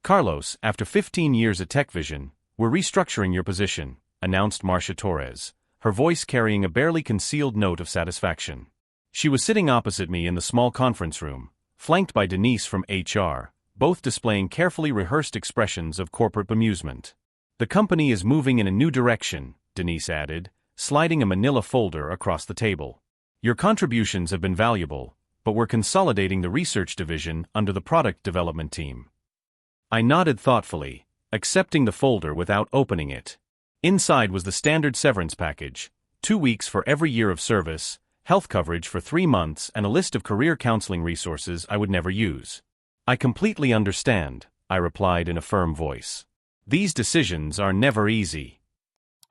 "Carlos, after 15 years at TechVision, we're restructuring your position," announced Marcia Torres, her voice carrying a barely concealed note of satisfaction. She was sitting opposite me in the small conference room, flanked by Denise from HR, both displaying carefully rehearsed expressions of corporate bemusement. "The company is moving in a new direction," Denise added, sliding a manila folder across the table. "Your contributions have been valuable, but we're consolidating the research division under the product development team." I nodded thoughtfully, accepting the folder without opening it. Inside was the standard severance package: 2 weeks for every year of service, health coverage for 3 months, and a list of career counseling resources I would never use. "I completely understand," I replied in a firm voice. "These decisions are never easy."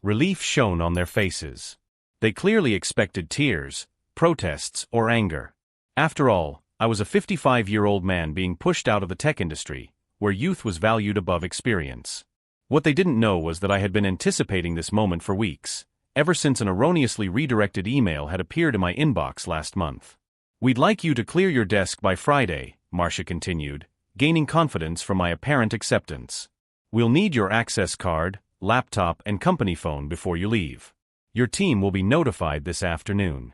Relief shone on their faces. They clearly expected tears, protests, or anger. After all, I was a 55-year-old man being pushed out of the tech industry, where youth was valued above experience. What they didn't know was that I had been anticipating this moment for weeks, ever since an erroneously redirected email had appeared in my inbox last month. "We'd like you to clear your desk by Friday," Marcia continued, gaining confidence from my apparent acceptance. "We'll need your access card, laptop, and company phone before you leave. Your team will be notified this afternoon."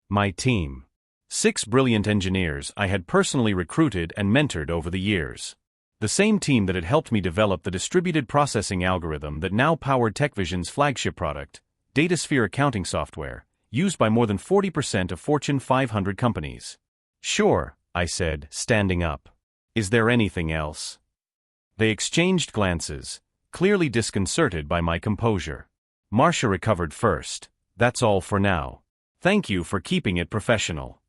My team. 6 brilliant engineers I had personally recruited and mentored over the years. The same team that had helped me develop the distributed processing algorithm that now powered TechVision's flagship product, DataSphere accounting software, used by more than 40% of Fortune 500 companies. "Sure," I said, standing up. "Is there anything else?" They exchanged glances, clearly disconcerted by my composure. Marcia recovered first. "That's all for now. Thank you for keeping it professional."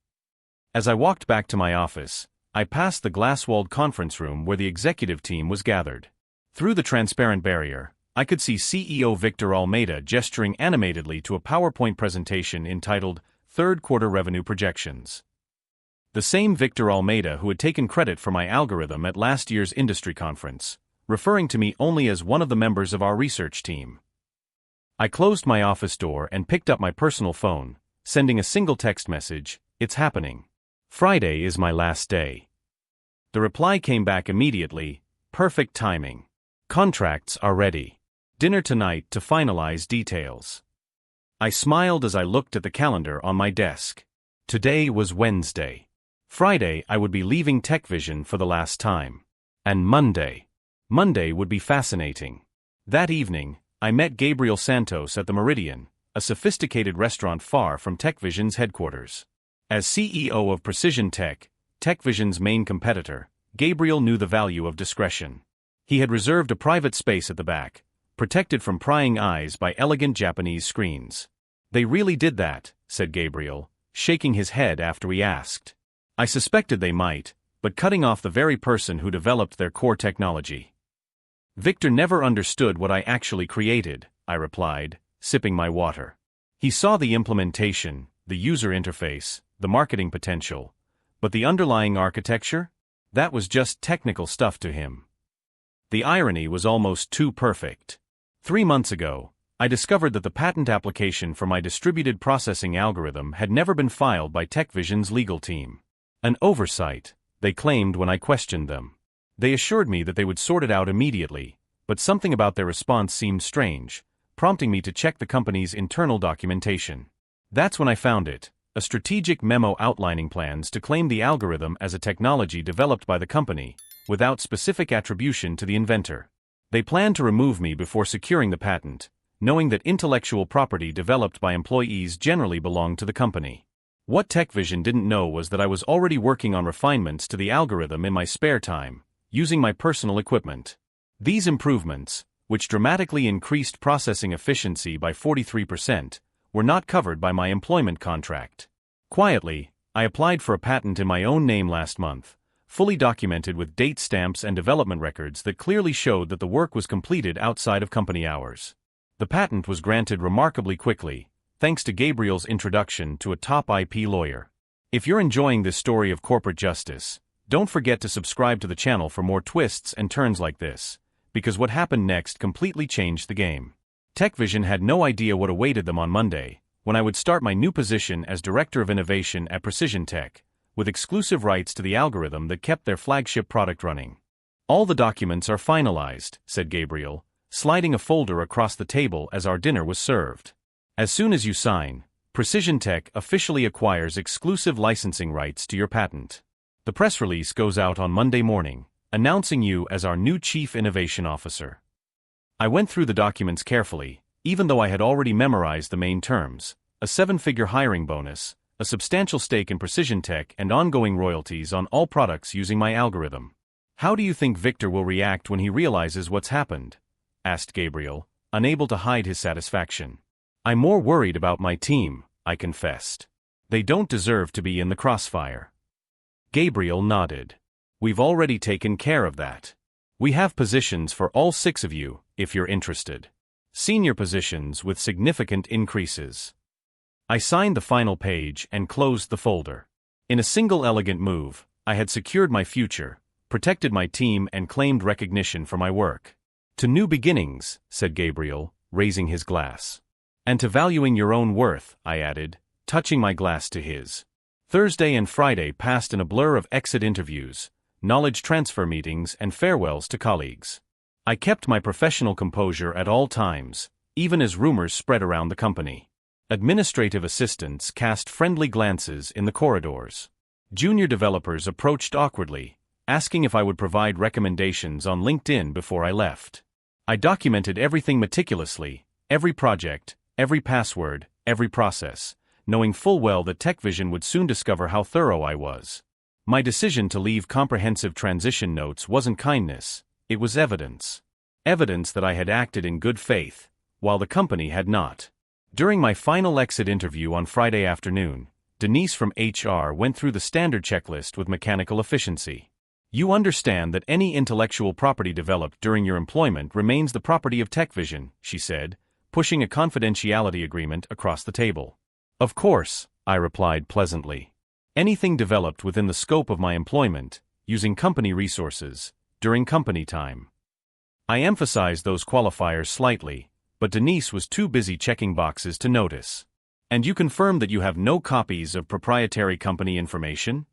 As I walked back to my office, I passed the glass-walled conference room where the executive team was gathered. Through the transparent barrier, I could see CEO Victor Almeida gesturing animatedly to a PowerPoint presentation entitled Third Quarter Revenue Projections. The same Victor Almeida who had taken credit for my algorithm at last year's industry conference, referring to me only as one of the members of our research team. I closed my office door and picked up my personal phone, sending a single text message: "It's happening. Friday is my last day." The reply came back immediately: "Perfect timing. Contracts are ready. Dinner tonight to finalize details." I smiled as I looked at the calendar on my desk. Today was Wednesday. Friday I would be leaving TechVision for the last time. And Monday would be fascinating. That evening, I met Gabriel Santos at the Meridian, a sophisticated restaurant far from TechVision's headquarters. As CEO of Precision Tech, TechVision's main competitor, Gabriel knew the value of discretion. He had reserved a private space at the back, protected from prying eyes by elegant Japanese screens. "They really did that," said Gabriel, shaking his head after we asked. "I suspected they might, but cutting off the very person who developed their core technology." "Victor never understood what I actually created," I replied, sipping my water. "He saw the implementation, the user interface, the marketing potential, but the underlying architecture? That was just technical stuff to him." The irony was almost too perfect. 3 months ago, I discovered that the patent application for my distributed processing algorithm had never been filed by TechVision's legal team. An oversight, they claimed when I questioned them. They assured me that they would sort it out immediately, but something about their response seemed strange, prompting me to check the company's internal documentation. That's when I found it: a strategic memo outlining plans to claim the algorithm as a technology developed by the company, without specific attribution to the inventor. They planned to remove me before securing the patent, knowing that intellectual property developed by employees generally belonged to the company. What TechVision didn't know was that I was already working on refinements to the algorithm in my spare time, using my personal equipment. These improvements, which dramatically increased processing efficiency by 43%, were not covered by my employment contract. Quietly, I applied for a patent in my own name last month, fully documented with date stamps and development records that clearly showed that the work was completed outside of company hours. The patent was granted remarkably quickly, thanks to Gabriel's introduction to a top IP lawyer. If you're enjoying this story of corporate justice, don't forget to subscribe to the channel for more twists and turns like this, because what happened next completely changed the game. TechVision had no idea what awaited them on Monday, when I would start my new position as Director of Innovation at Precision Tech, with exclusive rights to the algorithm that kept their flagship product running. All the documents are finalized, said Gabriel, sliding a folder across the table as our dinner was served. As soon as you sign, Precision Tech officially acquires exclusive licensing rights to your patent. The press release goes out on Monday morning, announcing you as our new Chief Innovation Officer. I went through the documents carefully, even though I had already memorized the main terms: a 7-figure hiring bonus, a substantial stake in Precision Tech, and ongoing royalties on all products using my algorithm. How do you think Victor will react when he realizes what's happened? Asked Gabriel, unable to hide his satisfaction. I'm more worried about my team, I confessed. They don't deserve to be in the crossfire. Gabriel nodded. We've already taken care of that. We have positions for all 6 of you, if you're interested. Senior positions with significant increases. I signed the final page and closed the folder. In a single elegant move, I had secured my future, protected my team, and claimed recognition for my work. To new beginnings, said Gabriel, raising his glass. And to valuing your own worth, I added, touching my glass to his. Thursday and Friday passed in a blur of exit interviews, knowledge transfer meetings, and farewells to colleagues. I kept my professional composure at all times, even as rumors spread around the company. Administrative assistants cast friendly glances in the corridors. Junior developers approached awkwardly, asking if I would provide recommendations on LinkedIn before I left. I documented everything meticulously, every project, every password, every process, knowing full well that TechVision would soon discover how thorough I was. My decision to leave comprehensive transition notes wasn't kindness, it was evidence. Evidence that I had acted in good faith, while the company had not. During my final exit interview on Friday afternoon, Denise from HR went through the standard checklist with mechanical efficiency. You understand that any intellectual property developed during your employment remains the property of TechVision, she said, pushing a confidentiality agreement across the table. Of course, I replied pleasantly. Anything developed within the scope of my employment, using company resources, during company time. I emphasized those qualifiers slightly, but Denise was too busy checking boxes to notice. And you confirm that you have no copies of proprietary company information?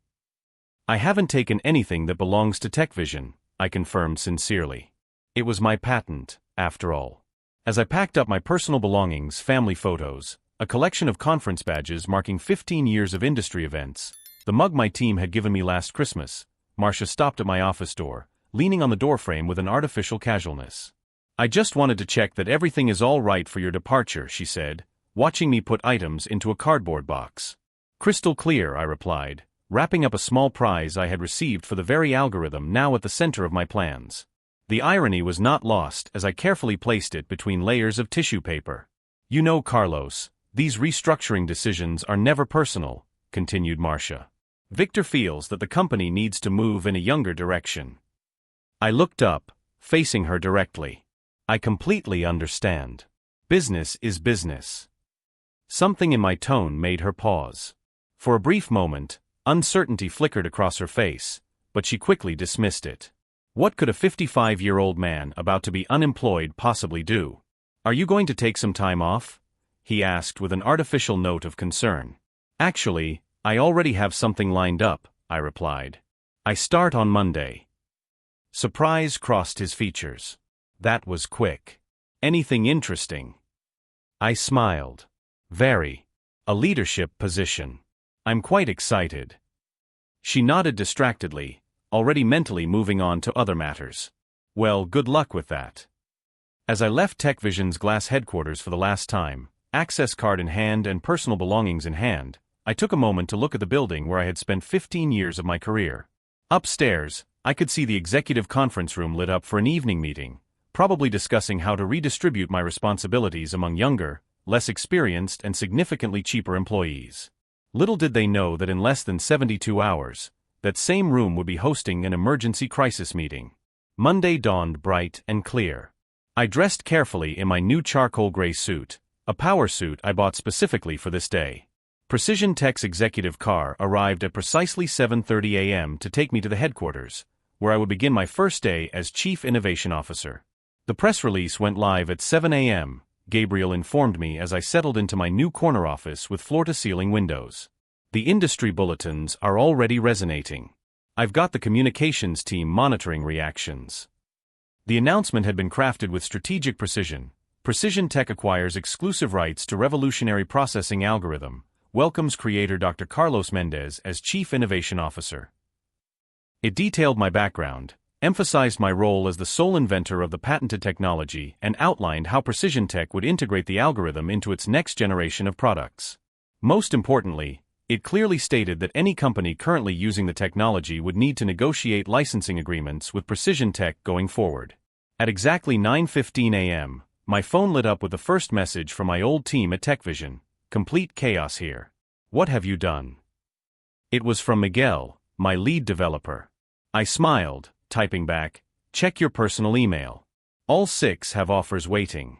I haven't taken anything that belongs to TechVision, I confirmed sincerely. It was my patent, after all. As I packed up my personal belongings, family photos, a collection of conference badges marking 15 years of industry events, the mug my team had given me last Christmas, Marcia stopped at my office door, leaning on the doorframe with an artificial casualness. I just wanted to check that everything is all right for your departure, she said, watching me put items into a cardboard box. Crystal clear, I replied, wrapping up a small prize I had received for the very algorithm now at the center of my plans. The irony was not lost as I carefully placed it between layers of tissue paper. You know, Carlos, these restructuring decisions are never personal, continued Marcia. Victor feels that the company needs to move in a younger direction. I looked up, facing her directly. I completely understand. Business is business. Something in my tone made her pause. For a brief moment, uncertainty flickered across her face, but she quickly dismissed it. What could a 55-year-old man about to be unemployed possibly do? Are you going to take some time off? He asked with an artificial note of concern. Actually, I already have something lined up, I replied. I start on Monday. Surprise crossed his features. That was quick. Anything interesting? I smiled. Very. A leadership position. I'm quite excited. She nodded distractedly, already mentally moving on to other matters. Well, good luck with that. As I left TechVision's glass headquarters for the last time, access card in hand and personal belongings in hand, I took a moment to look at the building where I had spent 15 years of my career. Upstairs, I could see the executive conference room lit up for an evening meeting, probably discussing how to redistribute my responsibilities among younger, less experienced and significantly cheaper employees. Little did they know that in less than 72 hours, that same room would be hosting an emergency crisis meeting. Monday dawned bright and clear. I dressed carefully in my new charcoal gray suit, a power suit I bought specifically for this day. Precision Tech's executive car arrived at precisely 7:30 a.m. to take me to the headquarters, where I would begin my first day as Chief Innovation Officer. The press release went live at 7 a.m., Gabriel informed me as I settled into my new corner office with floor-to-ceiling windows. The industry bulletins are already resonating. I've got the communications team monitoring reactions. The announcement had been crafted with strategic precision. Precision Tech acquires exclusive rights to revolutionary processing algorithm, welcomes creator Dr. Carlos Mendez as Chief Innovation Officer. It detailed my background, emphasized my role as the sole inventor of the patented technology, and outlined how Precision Tech would integrate the algorithm into its next generation of products. Most importantly, it clearly stated that any company currently using the technology would need to negotiate licensing agreements with Precision Tech going forward. At exactly 9:15 a.m., my phone lit up with the first message from my old team at TechVision. Complete chaos here. What have you done? It was from Miguel, my lead developer. I smiled, typing back, check your personal email. All 6 have offers waiting.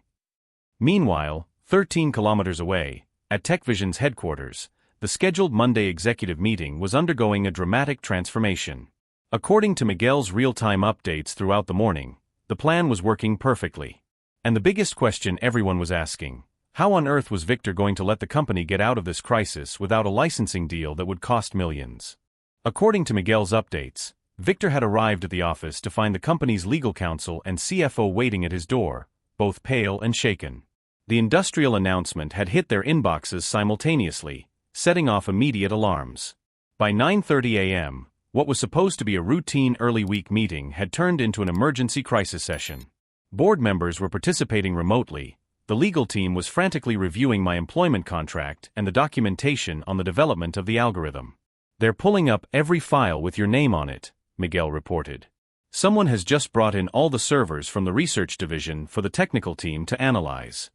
Meanwhile, 13 kilometers away, at TechVision's headquarters, the scheduled Monday executive meeting was undergoing a dramatic transformation. According to Miguel's real-time updates throughout the morning, the plan was working perfectly. And the biggest question everyone was asking, how on earth was Victor going to let the company get out of this crisis without a licensing deal that would cost millions? According to Miguel's updates, Victor had arrived at the office to find the company's legal counsel and CFO waiting at his door, both pale and shaken. The industrial announcement had hit their inboxes simultaneously, setting off immediate alarms. By 9:30 a.m., what was supposed to be a routine early week meeting had turned into an emergency crisis session. Board members were participating remotely. The legal team was frantically reviewing my employment contract and the documentation on the development of the algorithm. They're pulling up every file with your name on it, Miguel reported. Someone has just brought in all the servers from the research division for the technical team to analyze.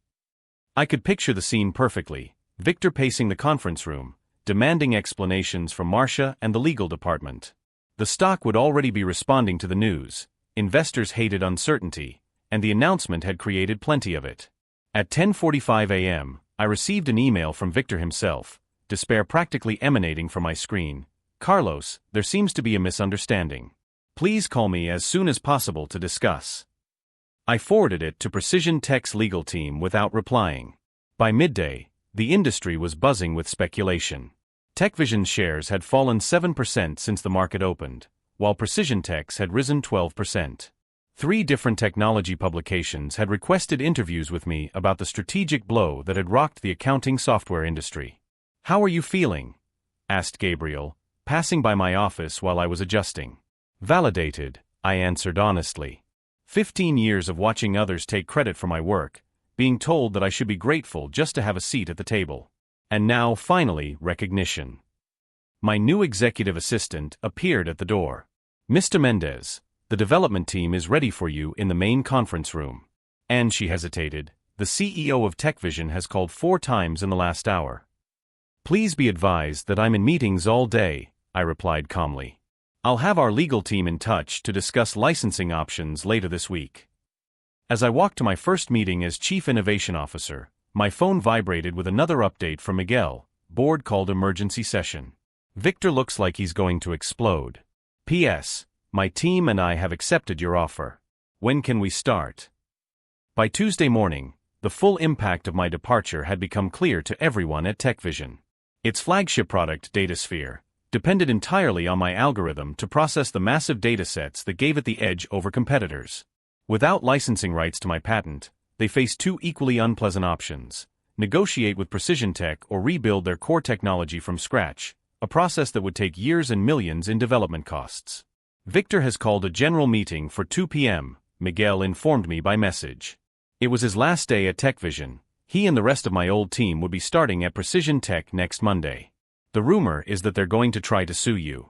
I could picture the scene perfectly, Victor pacing the conference room, demanding explanations from Marcia and the legal department. The stock would already be responding to the news, investors hated uncertainty, and the announcement had created plenty of it. At 10:45 a.m., I received an email from Victor himself, despair practically emanating from my screen. Carlos, there seems to be a misunderstanding. Please call me as soon as possible to discuss. I forwarded it to Precision Tech's legal team without replying. By midday, the industry was buzzing with speculation. TechVision shares had fallen 7% since the market opened, while Precision Tech's had risen 12%. 3 different technology publications had requested interviews with me about the strategic blow that had rocked the accounting software industry. How are you feeling? Asked Gabriel, passing by my office while I was adjusting. Validated, I answered honestly. 15 years of watching others take credit for my work, being told that I should be grateful just to have a seat at the table. And now, finally, recognition. My new executive assistant appeared at the door. Mr. Mendez, the development team is ready for you in the main conference room. And she hesitated. The CEO of TechVision has called 4 times in the last hour. Please be advised that I'm in meetings all day, I replied calmly. I'll have our legal team in touch to discuss licensing options later this week. As I walked to my first meeting as Chief Innovation Officer, my phone vibrated with another update from Miguel. Board called emergency session. Victor looks like he's going to explode. P.S. My team and I have accepted your offer. When can we start? By Tuesday morning, the full impact of my departure had become clear to everyone at TechVision. Its flagship product, DataSphere, depended entirely on my algorithm to process the massive datasets that gave it the edge over competitors. Without licensing rights to my patent, they faced 2 equally unpleasant options: negotiate with Precision Tech or rebuild their core technology from scratch, a process that would take years and millions in development costs. Victor has called a general meeting for 2 p.m., Miguel informed me by message. It was his last day at TechVision. He and the rest of my old team would be starting at Precision Tech next Monday. The rumor is that they're going to try to sue you.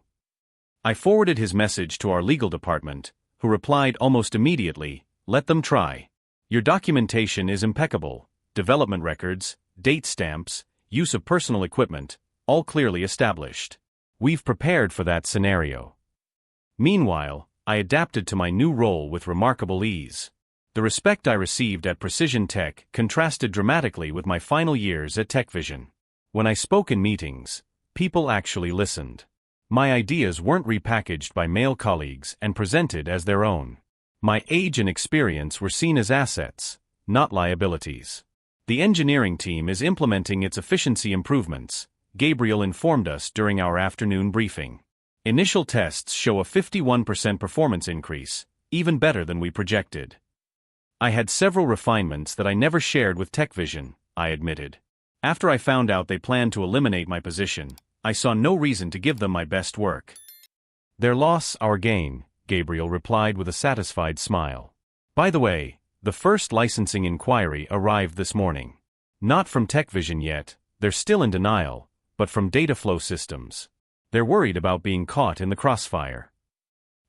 I forwarded his message to our legal department, who replied almost immediately, let them try. Your documentation is impeccable, development records, date stamps, use of personal equipment, all clearly established. We've prepared for that scenario. Meanwhile, I adapted to my new role with remarkable ease. The respect I received at Precision Tech contrasted dramatically with my final years at TechVision. When I spoke in meetings, people actually listened. My ideas weren't repackaged by male colleagues and presented as their own. My age and experience were seen as assets, not liabilities. The engineering team is implementing its efficiency improvements, Gabriel informed us during our afternoon briefing. Initial tests show a 51% performance increase, even better than we projected. I had several refinements that I never shared with TechVision, I admitted. After I found out they planned to eliminate my position, I saw no reason to give them my best work. Their loss, our gain, Gabriel replied with a satisfied smile. By the way, the first licensing inquiry arrived this morning. Not from TechVision yet, they're still in denial, but from Dataflow Systems. They're worried about being caught in the crossfire.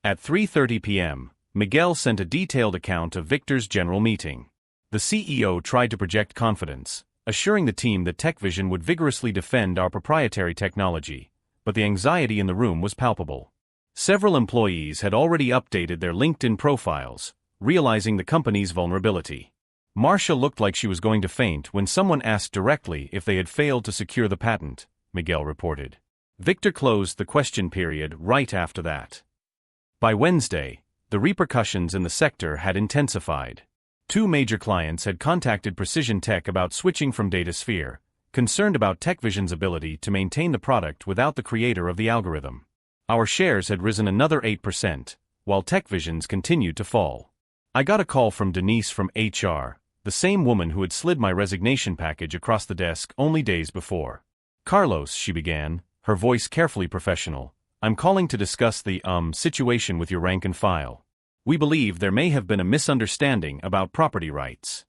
At 3:30 p.m., Miguel sent a detailed account of Victor's general meeting. The CEO tried to project confidence, assuring the team that TechVision would vigorously defend our proprietary technology, but the anxiety in the room was palpable. Several employees had already updated their LinkedIn profiles, realizing the company's vulnerability. Marcia looked like she was going to faint when someone asked directly if they had failed to secure the patent, Miguel reported. Victor closed the question period right after that. By Wednesday, the repercussions in the sector had intensified. 2 major clients had contacted Precision Tech about switching from DataSphere, concerned about TechVision's ability to maintain the product without the creator of the algorithm. Our shares had risen another 8%, while TechVision's continued to fall. I got a call from Denise from HR, the same woman who had slid my resignation package across the desk only days before. Carlos, she began, her voice carefully professional, I'm calling to discuss the, situation with your rank and file. We believe there may have been a misunderstanding about property rights.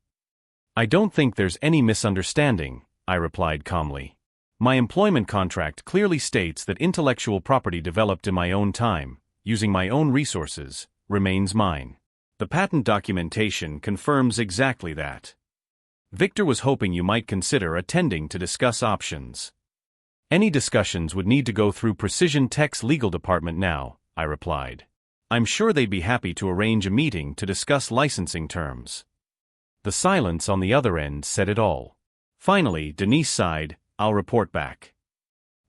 I don't think there's any misunderstanding, I replied calmly. My employment contract clearly states that intellectual property developed in my own time, using my own resources, remains mine. The patent documentation confirms exactly that. Victor was hoping you might consider attending to discuss options. Any discussions would need to go through Precision Tech's legal department now, I replied. I'm sure they'd be happy to arrange a meeting to discuss licensing terms. The silence on the other end said it all. Finally, Denise sighed, I'll report back.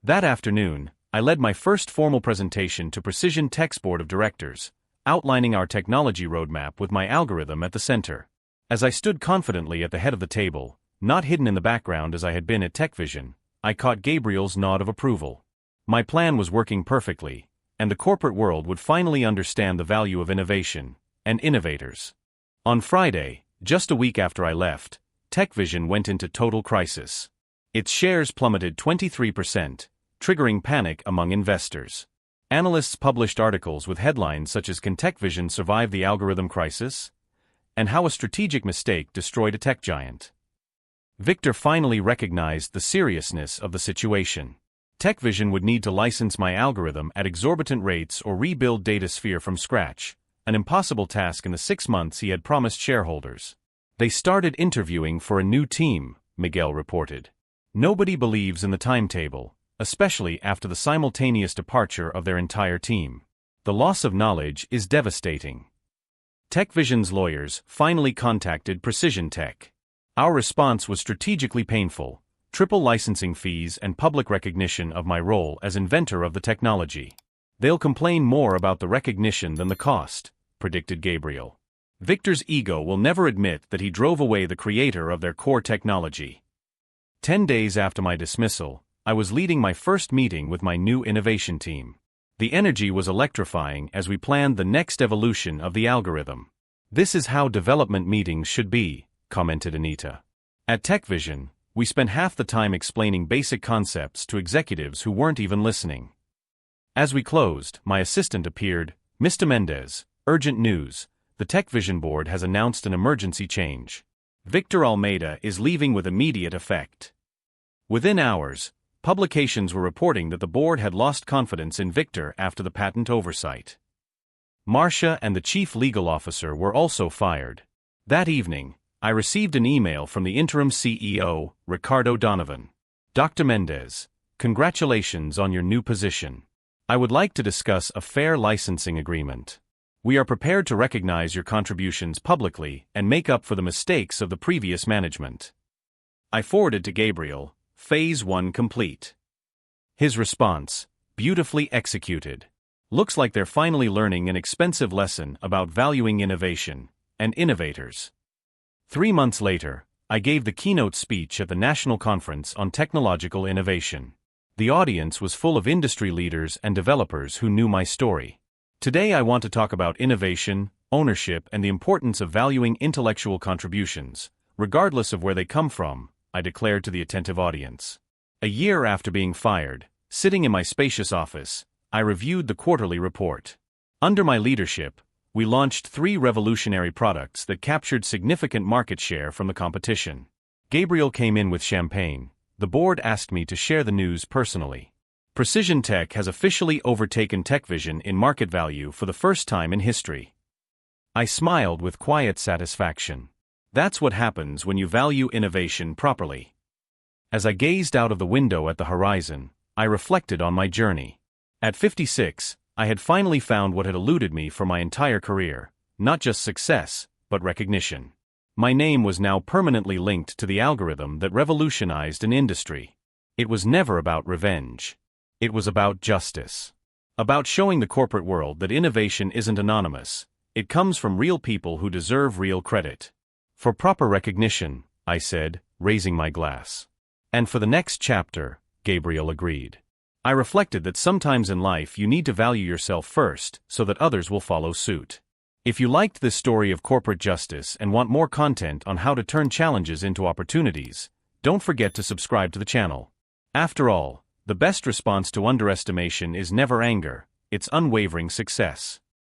That afternoon, I led my first formal presentation to Precision Tech's board of directors, outlining our technology roadmap with my algorithm at the center. As I stood confidently at the head of the table, not hidden in the background as I had been at TechVision, I caught Gabriel's nod of approval. My plan was working perfectly, and the corporate world would finally understand the value of innovation and innovators. On Friday, just a week after I left, TechVision went into total crisis. Its shares plummeted 23%, triggering panic among investors. Analysts published articles with headlines such as "Can TechVision survive the algorithm crisis?" and "How a strategic mistake destroyed a tech giant." Victor finally recognized the seriousness of the situation. TechVision would need to license my algorithm at exorbitant rates or rebuild DataSphere from scratch, an impossible task in the 6 months he had promised shareholders. They started interviewing for a new team, Miguel reported. Nobody believes in the timetable, especially after the simultaneous departure of their entire team. The loss of knowledge is devastating. TechVision's lawyers finally contacted Precision Tech. Our response was strategically painful: triple licensing fees and public recognition of my role as inventor of the technology. They'll complain more about the recognition than the cost, predicted Gabriel. Victor's ego will never admit that he drove away the creator of their core technology. 10 days after my dismissal, I was leading my first meeting with my new innovation team. The energy was electrifying as we planned the next evolution of the algorithm. This is how development meetings should be, commented Anita. At TechVision, we spent half the time explaining basic concepts to executives who weren't even listening. As we closed, my assistant appeared. Mr. Mendez, urgent news. The TechVision board has announced an emergency change. Victor Almeida is leaving with immediate effect. Within hours, publications were reporting that the board had lost confidence in Victor after the patent oversight. Marcia and the chief legal officer were also fired. That evening, I received an email from the interim CEO, Ricardo Donovan. Dr. Mendez, congratulations on your new position. I would like to discuss a fair licensing agreement. We are prepared to recognize your contributions publicly and make up for the mistakes of the previous management. I forwarded to Gabriel, Phase 1 complete. His response, beautifully executed. Looks like they're finally learning an expensive lesson about valuing innovation and innovators. 3 months later, I gave the keynote speech at the National Conference on Technological Innovation. The audience was full of industry leaders and developers who knew my story. Today I want to talk about innovation, ownership, and the importance of valuing intellectual contributions, regardless of where they come from, I declared to the attentive audience. A year after being fired, sitting in my spacious office, I reviewed the quarterly report. Under my leadership, we launched 3 revolutionary products that captured significant market share from the competition. Gabriel came in with champagne. The board asked me to share the news personally. Precision Tech has officially overtaken TechVision in market value for the first time in history. I smiled with quiet satisfaction. That's what happens when you value innovation properly. As I gazed out of the window at the horizon, I reflected on my journey. At 56, I had finally found what had eluded me for my entire career, not just success, but recognition. My name was now permanently linked to the algorithm that revolutionized an industry. It was never about revenge. It was about justice. About showing the corporate world that innovation isn't anonymous. It comes from real people who deserve real credit. For proper recognition, I said, raising my glass. And for the next chapter, Gabriel agreed. I reflected that sometimes in life you need to value yourself first so that others will follow suit. If you liked this story of corporate justice and want more content on how to turn challenges into opportunities, don't forget to subscribe to the channel. After all, the best response to underestimation is never anger, it's unwavering success.